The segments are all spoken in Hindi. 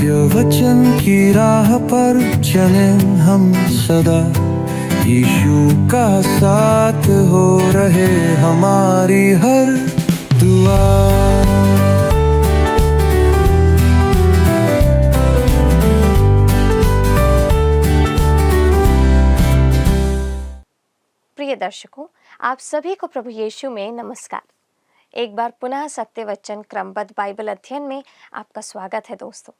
वचन की राह पर चले हम सदा, यीशु का साथ हो रहे हमारी हर दुआ। प्रिय दर्शकों, आप सभी को प्रभु यीशु में नमस्कार। एक बार पुनः सत्य वचन क्रमबद्ध बाइबल अध्ययन में आपका स्वागत है। दोस्तों,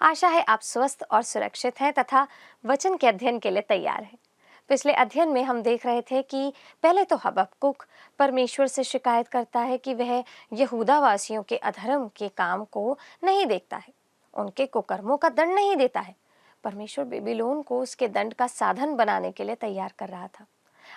आशा है आप स्वस्थ और सुरक्षित हैं तथा वचन के अध्ययन के लिए तैयार हैं। पिछले अध्ययन में हम देख रहे थे कि पहले तो हबक्कुक परमेश्वर से शिकायत करता है कि वह यहूदा वासियों के अधर्म के काम को नहीं देखता है, उनके कुकर्मों का दंड नहीं देता है। परमेश्वर बेबीलोन को उसके दंड का साधन बनाने के लिए तैयार कर रहा था।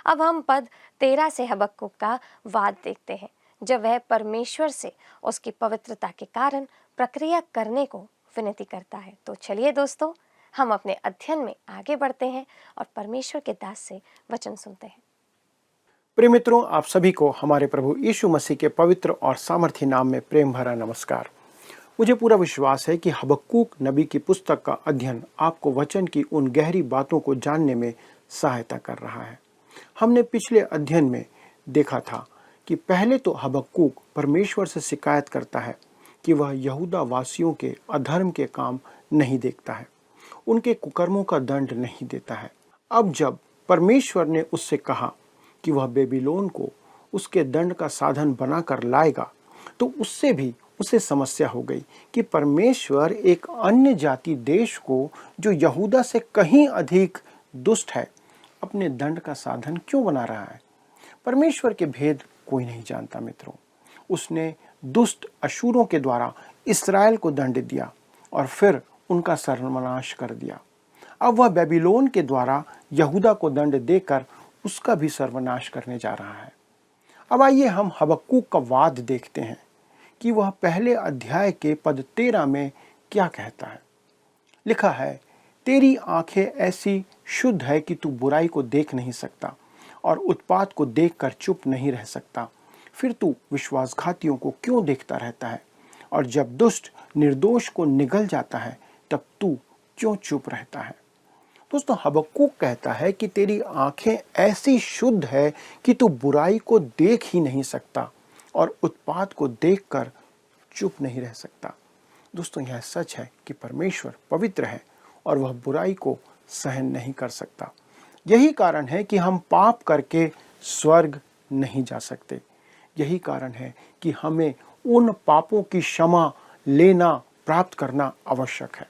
अब हम पद 13 से हबक्कुक का वाद देखते हैं, जब वह परमेश्वर से उसकी पवित्रता के कारण प्रक्रिया करने को विनती करता है। तो चलिए दोस्तों, हम अपने अध्ययन में आगे बढ़ते हैं और परमेश्वर के दास से वचन सुनते हैं। प्रिय मित्रों, आप सभी को हमारे प्रभु यीशु मसीह के पवित्र और सामर्थी नाम में प्रेम भरा नमस्कार। मुझे पूरा विश्वास है कि हबक्कुक नबी की पुस्तक का अध्ययन आपको वचन की उन गहरी बातों को जानने में सहायता कर रहा है। हमने पिछले अध्ययन में देखा था कि पहले तो हबक्कुक परमेश्वर से शिकायत करता है कि वह यहूदा वासियों के अधर्म के काम नहीं देखता है, उनके कुकर्मों का दंड नहीं देता है। अब जब परमेश्वर ने उससे कहा कि वह बेबीलोन को उसके दंड का साधन बनाकर लाएगा, तो उससे भी उसे समस्या हो गई कि परमेश्वर एक अन्य जाति देश को जो यहूदा से कहीं अधिक दुष्ट है, अपने दंड का साधन क्यों बना रहा है। परमेश्वर के भेद कोई नहीं जानता मित्रों। उसने दुष्ट अशूरों के द्वारा इस्राएल को दंड दिया और फिर उनका सर्वनाश कर दिया। अब वह बेबीलोन के द्वारा यहूदा को दंड देकर उसका भी सर्वनाश करने जा रहा है। अब आइए हम हबक्कुक का वाद देखते हैं कि वह पहले अध्याय के पद 13 में क्या कहता है। लिखा है, तेरी आंखें ऐसी शुद्ध है कि तू बुराई को देख नहीं सकता और उत्पात को देखकर चुप नहीं रह सकता। फिर तू विश्वासघातियों को क्यों देखता रहता है, और जब दुष्ट निर्दोष को निगल जाता है तब तू क्यों चुप रहता है। दोस्तों, हबक्कुक कहता है कि तेरी आंखें ऐसी शुद्ध है कि तू बुराई को देख ही नहीं सकता और उत्पात को देखकर चुप नहीं रह सकता। दोस्तों, यह सच है कि परमेश्वर पवित्र है और वह बुराई को सहन नहीं कर सकता। यही कारण है कि हम पाप करके स्वर्ग नहीं जा सकते। यही कारण है कि हमें उन पापों की क्षमा लेना प्राप्त करना आवश्यक है।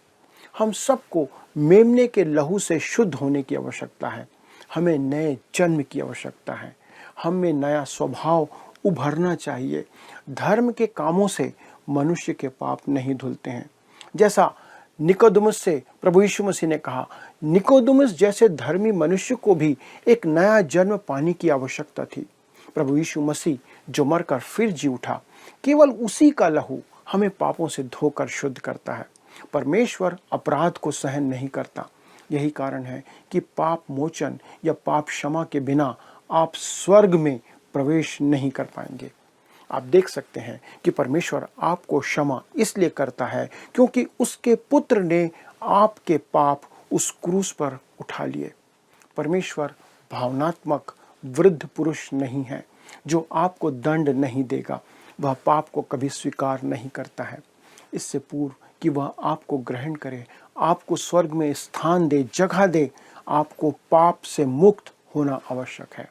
हम सबको मेमने के लहू से शुद्ध होने की आवश्यकता है। हमें नए जन्म की आवश्यकता है। हमें नया स्वभाव उभरना चाहिए। धर्म के कामों से मनुष्य के पाप नहीं धुलते हैं। जैसा निकोदेमुस से प्रभु यीशु मसीह ने कहा, निकोदेमुस जैसे धर्मी मनुष्य को भी एक नया जन्म पाने की आवश्यकता थी। प्रभु यीशु मसीह जो मरकर फिर जी उठा, केवल उसी का लहू हमें पापों से धोकर शुद्ध करता है। परमेश्वर अपराध को सहन नहीं करता। यही कारण है कि पाप मोचन या पाप क्षमा के बिना आप स्वर्ग में प्रवेश नहीं कर पाएंगे। आप देख सकते हैं कि परमेश्वर आपको क्षमा इसलिए करता है क्योंकि उसके पुत्र ने आपके पाप उस क्रूस पर उठा लिए। परमेश्वर भावनात्मक वृद्ध पुरुष नहीं है जो आपको दंड नहीं देगा। वह पाप को कभी स्वीकार नहीं करता है। इससे पूर्व कि वह आपको ग्रहण करे, आपको स्वर्ग में स्थान दे, जगह दे, आपको पाप से मुक्त होना आवश्यक है।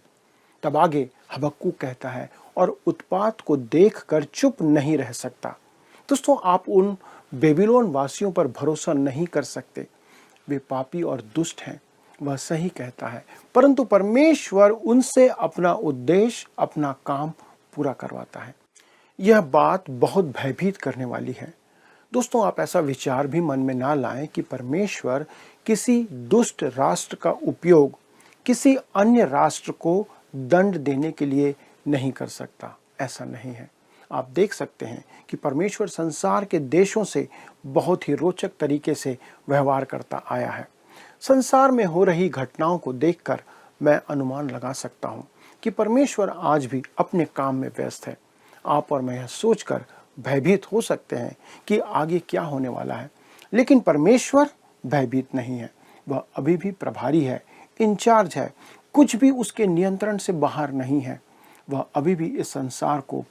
तब आगे हबक्कुक कहता है, और उत्पात को देखकर चुप नहीं रह सकता। दोस्तों, आप उन बेबीलोन वासियों पर भरोसा नहीं कर सकते। वे पापी और दुष्ट हैं, वह सही कहता है, परंतु परमेश्वर उनसे अपना उद्देश्य, अपना काम पूरा करवाता है। यह बात बहुत भयभीत करने वाली है। दोस्तों, आप ऐसा विचार भी मन में ना लाएं कि परमेश्वर किसी दुष्ट राष्ट्र का उपयोग किसी अन्य राष्ट्र को दंड देने के लिए नहीं कर सकता। ऐसा नहीं है। आप देख सकते हैं कि परमेश्वर संसार के देशों से बहुत ही रोचक तरीके से व्यवहार करता आया है। संसार में हो रही घटनाओं को देखकर मैं अनुमान लगा सकता हूं कि परमेश्वर आज भी अपने काम में व्यस्त है। आप और मैं यह सोचकर भयभीत हो सकते हैं कि आगे क्या होने वाला है, लेकिन परमेश्वर भयभीत नहीं है। वह अभी भी प्रभारी है, इंचार्ज है, कुछ भी उसके नियंत्रण से बाहर नहीं है। वह अभी भी इस संसार को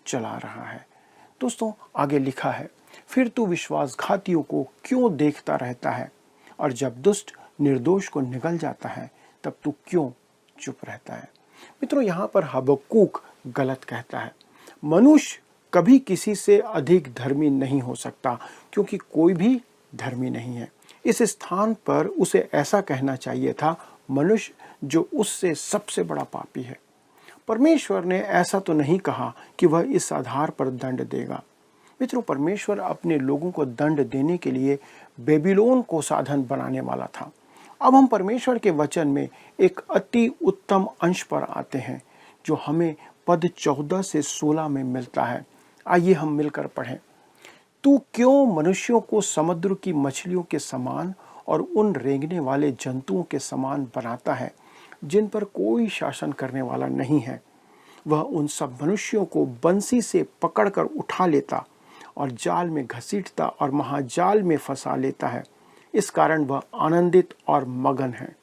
चला रहा है। दोस्तों, आगे लिखा है, फिर तू विश्वासघातियों को क्यों देखता रहता है, और जब दुष्ट निर्दोष को निगल जाता है तब तू क्यों चुप रहता है। मित्रों, यहाँ पर हबक्कूक गलत कहता है। मनुष्य कभी किसी से अधिक धर्मी नहीं हो सकता, क्योंकि कोई भी धर्मी नहीं है। इस स्थान पर उसे ऐसा कहना चाहिए था, मनुष्य जो उससे सबसे बड़ा पापी है। परमेश्वर ने ऐसा तो नहीं कहा कि वह इस आधार पर दंड देगा। मित्रों, परमेश्वर अपने लोगों को दंड देने के लिए बेबीलोन को साधन बनाने वाला था। अब हम परमेश्वर के वचन में एक अति उत्तम अंश पर आते हैं, जो हमें पद 14 से 16 में मिलता है। आइए हम मिलकर पढ़ें। तू क्यों मनुष्यों को समुद्र की मछलियों के समान और उन रेंगने वाले जंतुओं के समान बनाता है, जिन पर कोई शासन करने वाला नहीं है। वह उन सब मनुष्यों को बंसी से पकड़कर उठा लेता और जाल में घसीटता और महाजाल में फंसा लेता है। इस कारण वह आनंदित और मगन है।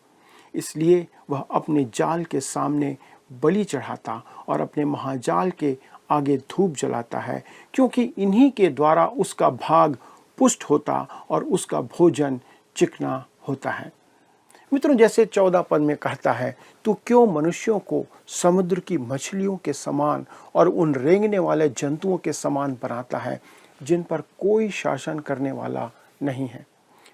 इसलिए वह अपने जाल के सामने बलि चढ़ाता और अपने महाजाल के आगे धूप जलाता है, क्योंकि इन्हीं के द्वारा उसका भाग पुष्ट होता और उसका भोजन चिकना होता है। मित्रों, जैसे 14 पद में कहता है, तू क्यों मनुष्यों को समुद्र की मछलियों के समान और उन रेंगने वाले जंतुओं के समान बनाता है, जिन पर कोई शासन करने वाला नहीं है।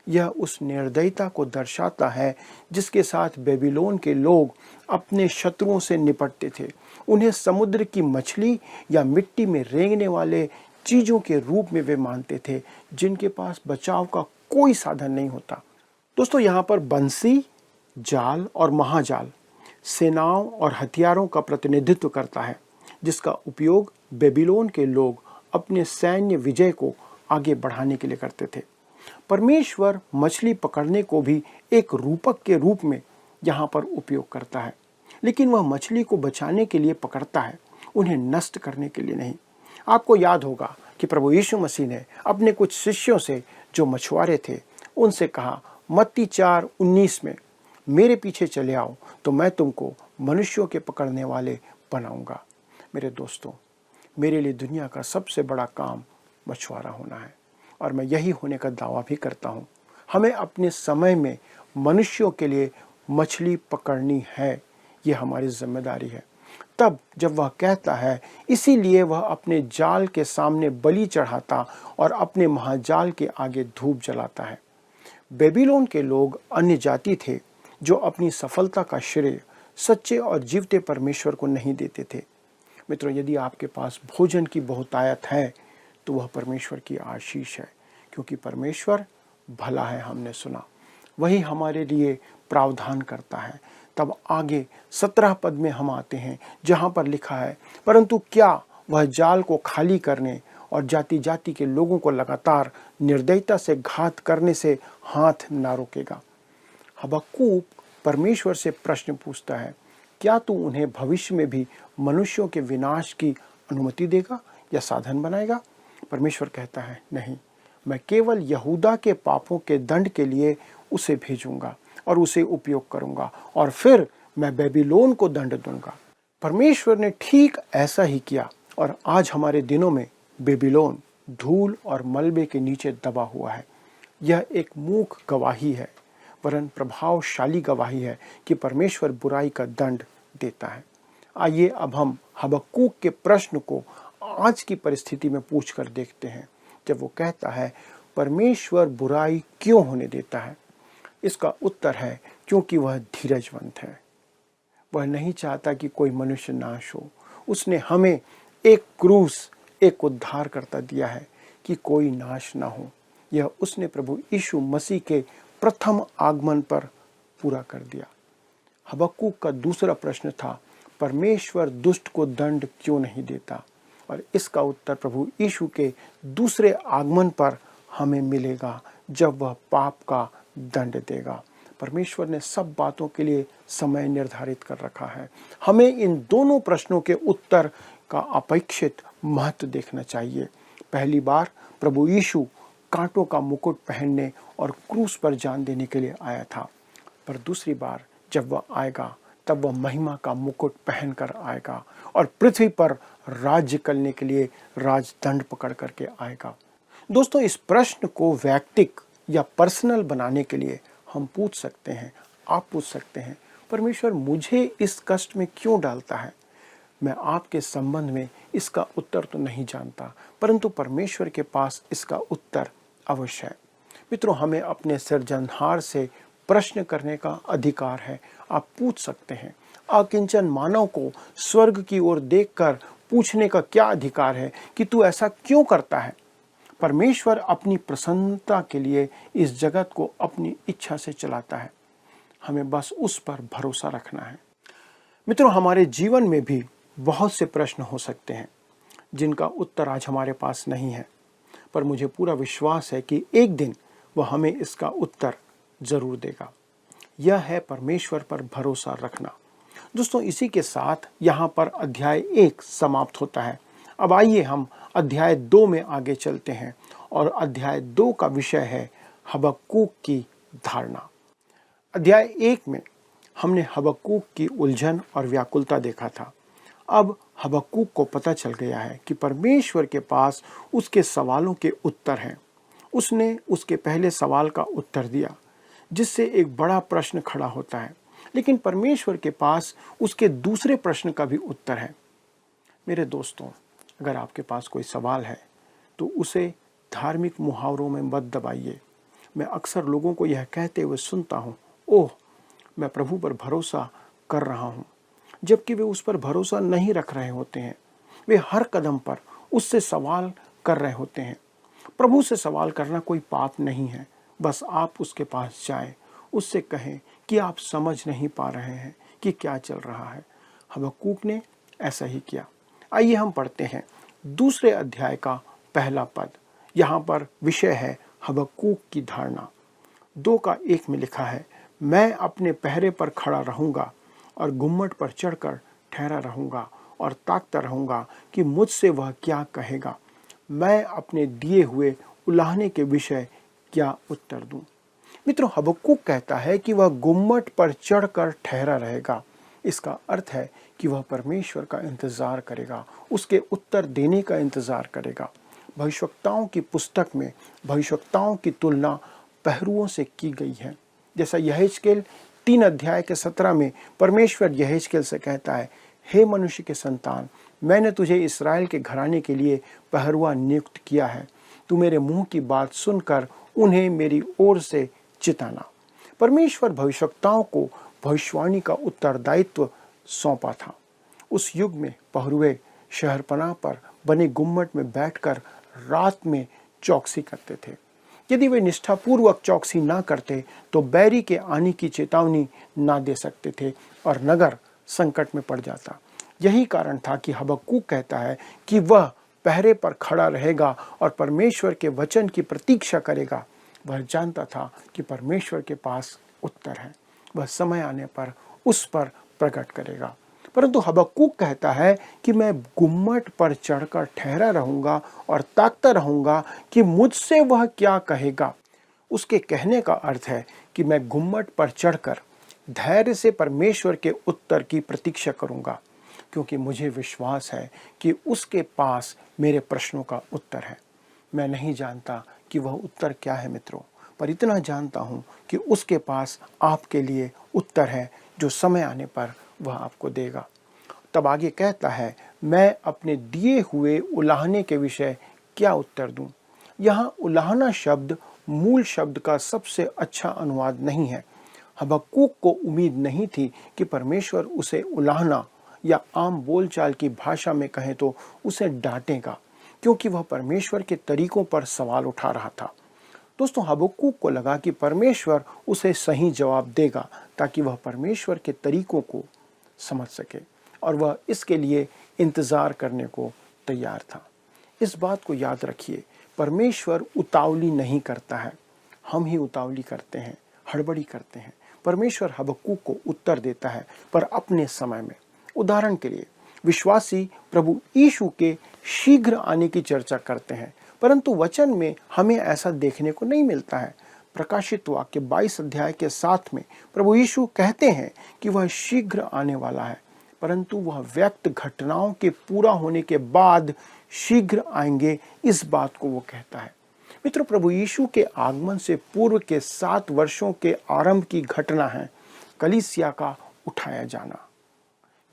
यह उस निर्दयता को दर्शाता है जिसके साथ बेबीलोन के लोग अपने शत्रुओं से निपटते थे। उन्हें समुद्र की मछली या मिट्टी में रेंगने वाले चीजों के रूप में वे मानते थे, जिनके पास बचाव का कोई साधन नहीं होता। दोस्तों, यहाँ पर बंसी, जाल और महाजाल सेनाओं और हथियारों का प्रतिनिधित्व करता है, जिसका उपयोग बेबीलोन के लोग अपने सैन्य विजय को आगे बढ़ाने के लिए करते थे। परमेश्वर मछली पकड़ने को भी एक रूपक के रूप में यहाँ पर उपयोग करता है, लेकिन वह मछली को बचाने के लिए पकड़ता है, उन्हें नष्ट करने के लिए नहीं। आपको याद होगा कि प्रभु यीशु मसीह ने अपने कुछ शिष्यों से, जो मछुआरे थे, उनसे कहा, मत्ती 4:19 में, मेरे पीछे चले आओ तो मैं तुमको मनुष्यों के पकड़ने वाले बनाऊंगा। मेरे दोस्तों, मेरे लिए दुनिया का सबसे बड़ा काम मछुआरा होना है, और मैं यही होने का दावा भी करता हूँ। हमें अपने समय में मनुष्यों के लिए मछली पकड़नी है, ये हमारी जिम्मेदारी है। तब जब वह कहता है, इसीलिए वह अपने जाल के सामने बलि चढ़ाता और अपने महाजाल के आगे धूप जलाता है। बेबीलोन के लोग अन्य जाति थे जो अपनी सफलता का श्रेय सच्चे और जीवते परमेश्वर को नहीं देते थे। मित्रों, यदि आपके पास भोजन की बहुतायत है तो वह परमेश्वर की आशीष है, क्योंकि परमेश्वर भला है, हमने सुना। वही हमारे लिए प्रावधान करता है। तब आगे 17 पद में हम आते हैं, जहाँ पर लिखा है, परंतु क्या वह जाल को खाली करने और जाति जाति के लोगों को लगातार निर्दयता से घात करने से हाथ ना रोकेगा। हबक्कूक परमेश्वर से प्रश्न पूछता है, क्या तू उन्हें भविष्य में भी मनुष्यों के विनाश की अनुमति देगा या साधन बनाएगा? परमेश्वर कहता है, नहीं, मैं केवल यहूदा के पापों के दंड के लिए उसे भेजूंगा और उसे उपयोग करूंगा, और फिर मैं बेबीलोन को दंड दूंगा। परमेश्वर ने ठीक ऐसा ही किया, और आज हमारे दिनों में बेबीलोन धूल और मलबे के नीचे दबा हुआ है। यह एक मूक गवाही है, वरन प्रभावशाली गवाही है कि परमेश्वर बुराई का दंड देता है। आइए अब हम हबक्कूक के प्रश्न को आज की परिस्थिति में पूछकर देखते हैं, जब वो कहता है, परमेश्वर बुराई क्यों होने देता है? इसका उत्तर है, क्योंकि वह धीरजवंत है। वह नहीं चाहता कि कोई मनुष्य नाश हो। उसने हमें एक क्रूस, एक उद्धारकर्ता दिया है कि कोई नाश ना हो। यह उसने प्रभु यीशु मसीह के प्रथम आगमन पर पूरा कर दिया। हबक्कूक का दूसरा प्रश्न था, परमेश्वर दुष्ट को दंड क्यों नहीं देता? और इसका उत्तर प्रभु यीशु के दूसरे आगमन पर हमें मिलेगा, जब वह पाप का दंड देगा। परमेश्वर ने सब बातों के लिए समय निर्धारित कर रखा है। हमें इन दोनों प्रश्नों के उत्तर का अपेक्षित महत्व देखना चाहिए। पहली बार प्रभु यीशु कांटों का मुकुट पहनने और क्रूस पर जान देने के लिए आया था, पर दूसरी बार जब वह आएगा तब वह महिमा का मुकुट पहनकर आएगा और पृथ्वी पर राज्य करने के लिए राजदंड पकड़ करके आएगा। दोस्तों, इस प्रश्न को वैयक्तिक या पर्सनल बनाने के लिए हम पूछ सकते हैं, आप पूछ सकते हैं, परमेश्वर मुझे इस कष्ट में क्यों डालता है? मैं आपके संबंध में इसका उत्तर तो नहीं जानता, परंतु परमेश्वर के पास इसका उत्तर अवश्य है। मित्रों, हमें अपने सृजनहार से प्रश्न करने का अधिकार है। आप पूछ सकते हैं। अकिंचन मानव को स्वर्ग की ओर देखकर पूछने का क्या अधिकार है कि तू ऐसा क्यों करता है? परमेश्वर अपनी प्रसन्नता के लिए इस जगत को अपनी इच्छा से चलाता है। हमें बस उस पर भरोसा रखना है। मित्रों, हमारे जीवन में भी बहुत से प्रश्न हो सकते हैं जिनका उत्तर आज हमारे पास नहीं है, पर मुझे पूरा विश्वास है कि एक दिन वह हमें इसका उत्तर जरूर देगा। यह है परमेश्वर पर भरोसा रखना। दोस्तों, इसी के साथ यहाँ पर अध्याय 1 समाप्त होता है। अब आइए हम अध्याय 2 में आगे चलते हैं और अध्याय 2 का विषय है हबक्कूक की धारणा। अध्याय 1 में हमने हबक्कूक की उलझन और व्याकुलता देखा था। अब हबक्कूक को पता चल गया है कि परमेश्वर के पास उसके सवालों के उत्तर हैं। उसने उसके पहले सवाल का उत्तर दिया, जिससे एक बड़ा प्रश्न खड़ा होता है, लेकिन परमेश्वर के पास उसके दूसरे प्रश्न का भी उत्तर है। मेरे दोस्तों, अगर आपके पास कोई सवाल है तो उसे धार्मिक मुहावरों में मत दबाइए। मैं अक्सर लोगों को यह कहते हुए सुनता हूँ, ओह, मैं प्रभु पर भरोसा कर रहा हूँ, जबकि वे उस पर भरोसा नहीं रख रहे होते हैं। वे हर कदम पर उससे सवाल कर रहे होते हैं। प्रभु से सवाल करना कोई पाप नहीं है। बस आप उसके पास जाएं, उससे कहें कि आप समझ नहीं पा रहे हैं कि क्या चल रहा है। हबक्कूक ने ऐसा ही किया। आइए हम पढ़ते हैं दूसरे अध्याय का पहला पद। यहाँ पर विषय है हबक्कूक की धारणा। 2:1 में लिखा है, मैं अपने पहरे पर खड़ा रहूंगा और गुम्मट पर चढ़कर ठहरा रहूंगा और ताकता रहूंगा कि मुझसे वह क्या कहेगा। मैं अपने दिए हुए उलाहने के विषय क्या उत्तर दूं। मित्रों, हबक्कूक कहता है कि वह गुम्मट पर चढ़कर ठहरा रहेगा। इसका अर्थ है कि वह परमेश्वर का इंतजार करेगा, उसके उत्तर देने का इंतजार करेगा। भविष्यवक्ताओं की पुस्तक में भविष्यवक्ताओं की तुलना पहरुओं से की गई है। जैसा यहेजकेल 3:17 में परमेश्वर यहेजकेल से कहता है, हे मनुष्य के संतान, मैंने तुझे इस्राएल के घराने के लिए पहरुआ नियुक्त किया है। तू मेरे मुंह की बात सुनकर उन्हें मेरी ओर से चिताना। परमेश्वर भविष्यवक्ताओं को भविष्यवाणी का उत्तरदायित्व सौंपा था। उस युग में पहरुए शहरपनाह पर बने गुम्मट में बैठकर रात में चौकसी करते थे। यदि वे निष्ठापूर्वक चौकसी ना करते तो बैरी के आने की चेतावनी ना दे सकते थे और नगर संकट में पड़ जाता। यही कारण था कि हबक्कूक कहता है कि वह पहरे पर खड़ा रहेगा और परमेश्वर के वचन की प्रतीक्षा करेगा। वह जानता था कि परमेश्वर के पास उत्तर है, वह समय आने पर उस पर प्रकट करेगा। परंतु हबक्कूक कहता है कि मैं गुम्मट पर चढ़कर ठहरा रहूंगा और ताकता रहूंगा कि मुझसे वह क्या कहेगा। उसके कहने का अर्थ है कि मैं गुम्मट पर चढ़कर धैर्य से परमेश्वर के उत्तर की प्रतीक्षा करूंगा, क्योंकि मुझे विश्वास है कि उसके पास मेरे प्रश्नों का उत्तर है। मैं नहीं जानता कि वह उत्तर क्या है मित्रों, पर इतना जानता हूं कि उसके पास आपके लिए उत्तर है जो समय आने पर वह आपको देगा। तब आगे कहता है, मैं अपने दिए हुए उलाहने के विषय क्या उत्तर दूं। यहाँ उलाहना शब्द मूल शब्द का सबसे अच्छा अनुवाद नहीं है। हबक्कूक को उम्मीद नहीं थी कि परमेश्वर उसे उलाहना या आम बोलचाल की भाषा में कहें तो उसे डांटेगा, क्योंकि वह परमेश्वर के तरीकों पर सवाल उठा रहा था। दोस्तों, हबक्कूक को लगा कि परमेश्वर उसे सही जवाब देगा ताकि वह परमेश्वर के तरीकों को समझ सके, और वह इसके लिए इंतजार करने को तैयार था। इस बात को याद रखिए, परमेश्वर उतावली नहीं करता है, हम ही उतावली करते हैं, हड़बड़ी करते हैं। परमेश्वर हबक्कूक को उत्तर देता है, पर अपने समय में। उदाहरण के लिए विश्वासी प्रभु यीशु के शीघ्र आने की चर्चा करते हैं, परंतु वचन में हमें ऐसा देखने को नहीं मिलता है। प्रकाशित वाक्य 22 अध्याय के 7 में प्रभु यीशु कहते हैं कि वह शीघ्र आने वाला है, परंतु वह व्यक्त घटनाओं के पूरा होने के बाद शीघ्र आएंगे, इस बात को वो कहता है। मित्रों, प्रभु यीशु के आगमन से पूर्व के 7 वर्षों के आरंभ की घटना है कलीसिया का उठाया जाना।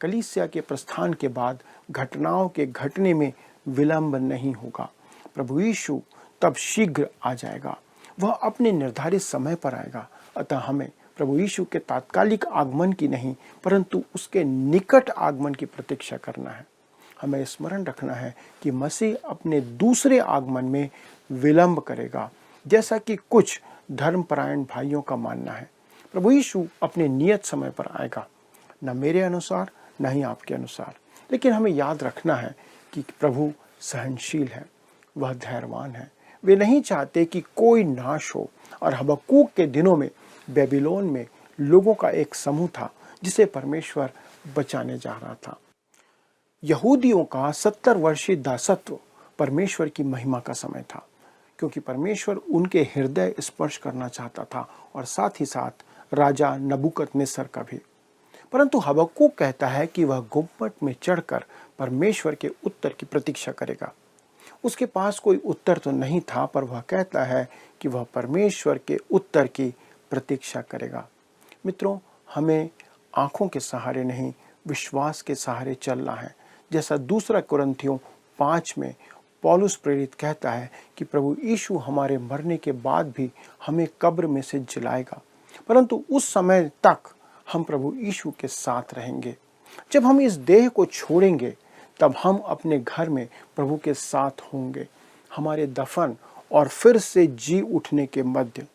कलीसिया के प्रस्थान के बाद घटनाओं के घटने में विलंब नहीं होगा। प्रभु यीशु तब शीघ्र आ जाएगा, वह अपने निर्धारित समय पर आएगा। अतः हमें प्रभु यीशु के तात्कालिक आगमन की नहीं, परंतु उसके निकट आगमन की प्रतीक्षा करना है। हमें स्मरण रखना है कि मसीह अपने दूसरे आगमन में विलंब करेगा, जैसा कि कुछ धर्मपरायण भाइयों का मानना है। प्रभु यीशु अपने नियत समय पर आएगा, न मेरे अनुसार न ही आपके अनुसार। लेकिन हमें याद रखना है कि प्रभु सहनशील है, वह धैर्यवान है। वे नहीं चाहते कि कोई नाश हो। और हबक्कूक के दिनों में बेबीलोन में लोगों का एक समूह था जिसे परमेश्वर बचाने जा रहा था। यहूदियों का 70 वर्षीय दासत्व परमेश्वर की महिमा का समय था, क्योंकि परमेश्वर उनके हृदय स्पर्श करना चाहता था, और साथ ही साथ राजा नबूकदनेस्सर का भी। परंतु हबक्कूक कहता है कि वह गुम्मट में चढ़कर परमेश्वर के उत्तर की प्रतीक्षा करेगा। उसके पास कोई उत्तर तो नहीं था, पर वह कहता है कि वह परमेश्वर के उत्तर की प्रतीक्षा करेगा। मित्रों, हमें आंखों के सहारे नहीं, विश्वास के सहारे चलना है। जैसा 2 कुरिन्थियों 5 में पौलुस प्रेरित कहता है कि प्रभु यीशु हमारे मरने के बाद भी हमें कब्र में से जिलाएगा, परंतु उस समय तक हम प्रभु यीशु के साथ रहेंगे। जब हम इस देह को छोड़ेंगे, तब हम अपने घर में प्रभु के साथ होंगे। हमारे दफन और फिर से जी उठने के मध्य,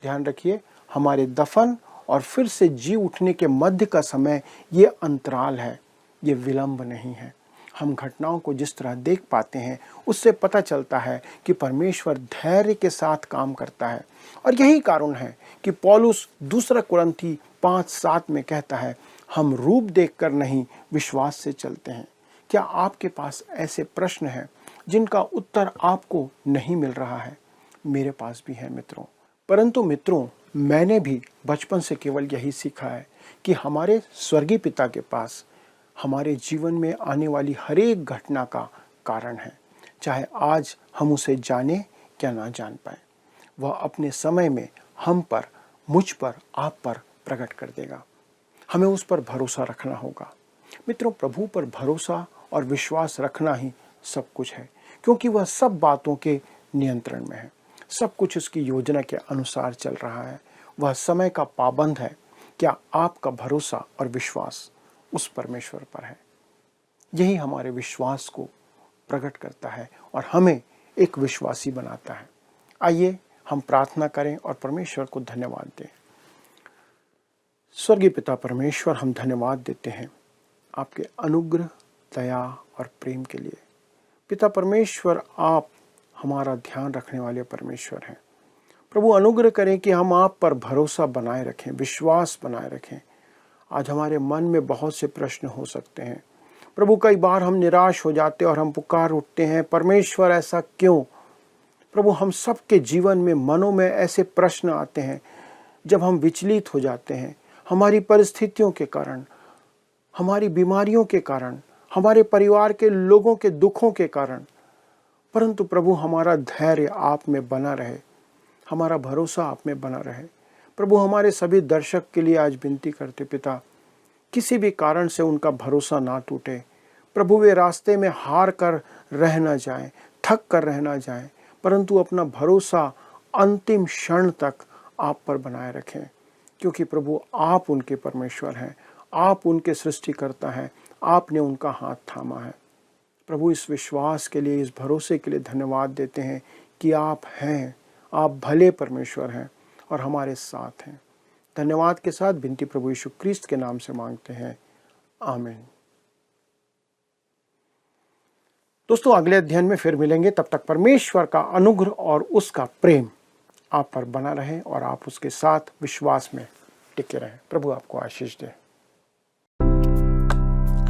ध्यान रखिए, हमारे दफन और फिर से जी उठने के मध्य का समय, ये अंतराल है, ये विलंब नहीं है। हम घटनाओं को जिस तरह देख पाते हैं, उससे पता चलता है कि परमेश्वर धैर्य के साथ काम करता है। और यही कारण है कि पौलुस 2 कुरिन्थी 5:7 में कहता है, हम रूप देखकर नहीं, विश्वास से चलते हैं। क्या आपके पास ऐसे प्रश्न हैं जिनका उत्तर आपको नहीं मिल रहा है? मेरे पास भी है मित्रों। परंतु मित्रों, मैंने भी बचपन से केवल यही सीखा है कि हमारे स्वर्गीय पिता के पास हमारे जीवन में आने वाली हर एक घटना का कारण है, चाहे आज हम उसे जाने या ना जान पाए। वह अपने समय में हम पर, मुझ पर, आप पर प्रकट कर देगा। हमें उस पर भरोसा रखना होगा। मित्रों, प्रभु पर भरोसा और विश्वास रखना ही सब कुछ है, क्योंकि वह सब बातों के नियंत्रण में है। सब कुछ उसकी योजना के अनुसार चल रहा है। वह समय का पाबंद है। क्या आपका भरोसा और विश्वास उस परमेश्वर पर है? यही हमारे विश्वास को प्रकट करता है और हमें एक विश्वासी बनाता है। आइए हम प्रार्थना करें और परमेश्वर को धन्यवाद दें। स्वर्गीय पिता परमेश्वर, हम धन्यवाद देते हैं आपके अनुग्रह, दया और प्रेम के लिए। पिता परमेश्वर, आप हमारा ध्यान रखने वाले परमेश्वर हैं। प्रभु, अनुग्रह करें कि हम आप पर भरोसा बनाए रखें, विश्वास बनाए रखें। आज हमारे मन में बहुत से प्रश्न हो सकते हैं प्रभु। कई बार हम निराश हो जाते हैं और हम पुकार उठते हैं, परमेश्वर ऐसा क्यों? प्रभु, हम सबके जीवन में, मनों में ऐसे प्रश्न आते हैं जब हम विचलित हो जाते हैं, हमारी परिस्थितियों के कारण, हमारी बीमारियों के कारण, हमारे परिवार के लोगों के दुखों के कारण। परंतु प्रभु, हमारा धैर्य आप में बना रहे, हमारा भरोसा आप में बना रहे। प्रभु, हमारे सभी दर्शक के लिए आज विनती करते पिता, किसी भी कारण से उनका भरोसा ना टूटे। प्रभु, वे रास्ते में हार कर रह न जाएं, थक कर रह न जाएं, परंतु अपना भरोसा अंतिम क्षण तक आप पर बनाए रखें, क्योंकि प्रभु आप उनके परमेश्वर हैं, आप उनके सृष्टिकर्ता हैं, आपने उनका हाथ थामा है। प्रभु, इस विश्वास के लिए, इस भरोसे के लिए धन्यवाद देते हैं कि आप हैं, आप भले परमेश्वर हैं और हमारे साथ हैं। धन्यवाद के साथ विनती प्रभु यीशु क्रिस्त के नाम से मांगते हैं, आमीन। दोस्तों, अगले अध्ययन में फिर मिलेंगे। तब तक परमेश्वर का अनुग्रह और उसका प्रेम आप पर बना रहे और आप उसके साथ विश्वास में टिके रहें। प्रभु आपको आशीष दे।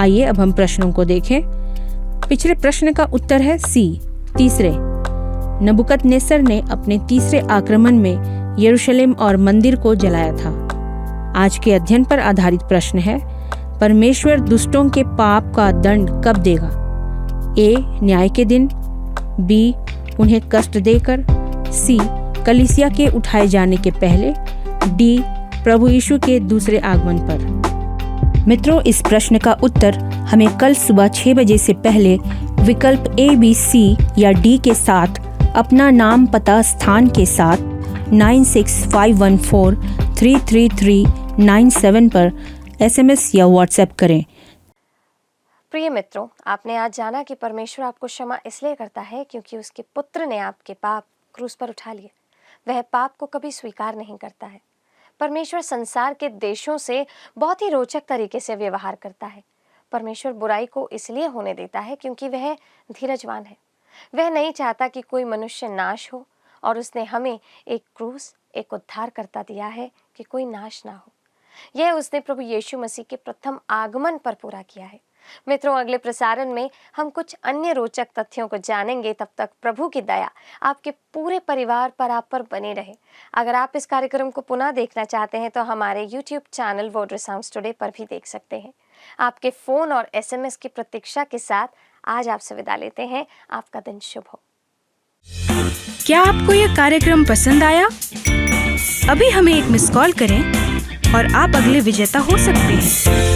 आइए अब हम प्रश्नों को देखें। पिछले प्रश्न का उत्तर है सी, तीसरे। नबुकदनेस्सर ने अपने तीसरे आक्रमण में यरूशलेम और मंदिर को जलाया था। आज के अध्ययन पर आधारित प्रश्न है, परमेश्वर दुष्टों के पाप का दंड कब देगा? ए. न्याय के दिन, बी. उन्हें कष्ट देकर, सी. कलीसिया के उठाए जाने के पहले, डी. प्रभु यीशु के दूसरे आगमन पर। मित्रों, इस प्रश्न का उत्तर हमें कल सुबह 6 बजे से पहले विकल्प ए, बी, सी या डी के साथ अपना नाम, पता, स्थान के साथ 9651433397 पर SMS या WhatsApp करें। प्रिय मित्रों, आपने आज जाना कि परमेश्वर आपको क्षमा इसलिए करता है क्योंकि उसके पुत्र ने आपके पाप क्रूस पर उठा लिए। वह पाप को कभी स्वीकार नहीं करता है। परमेश्वर संसार के देशों से बहुत ही रोचक तरीके से व्यवहार करता है। परमेश्वर बुराई को इसलिए होने देता है क्योंकि वह धीरजवान है। वह नहीं चाहता कि कोई मनुष्य नाश हो, और उसने हमें एक क्रूस, एक उद्धारकर्ता दिया है कि कोई नाश ना हो। यह उसने प्रभु यीशु मसीह के प्रथम आगमन पर पूरा किया है। मित्रों, अगले प्रसारण में हम कुछ अन्य रोचक तथ्यों को जानेंगे। तब तक प्रभु की दया आपके पूरे परिवार पर, आप पर बनी रहे। अगर आप इस कार्यक्रम को पुनः देखना चाहते हैं तो हमारे YouTube channel word sounds today पर भी देख सकते हैं। आपके फ़ोन और SMS की प्रतीक्षा के साथ आज आपसे विदा लेते हैं। आपका दिन शुभ हो। क्या आपको यह कार्यक्रम पसंद आया? अभी हमें एक मिस कॉल करें और आप अगले विजेता हो सकते हैं।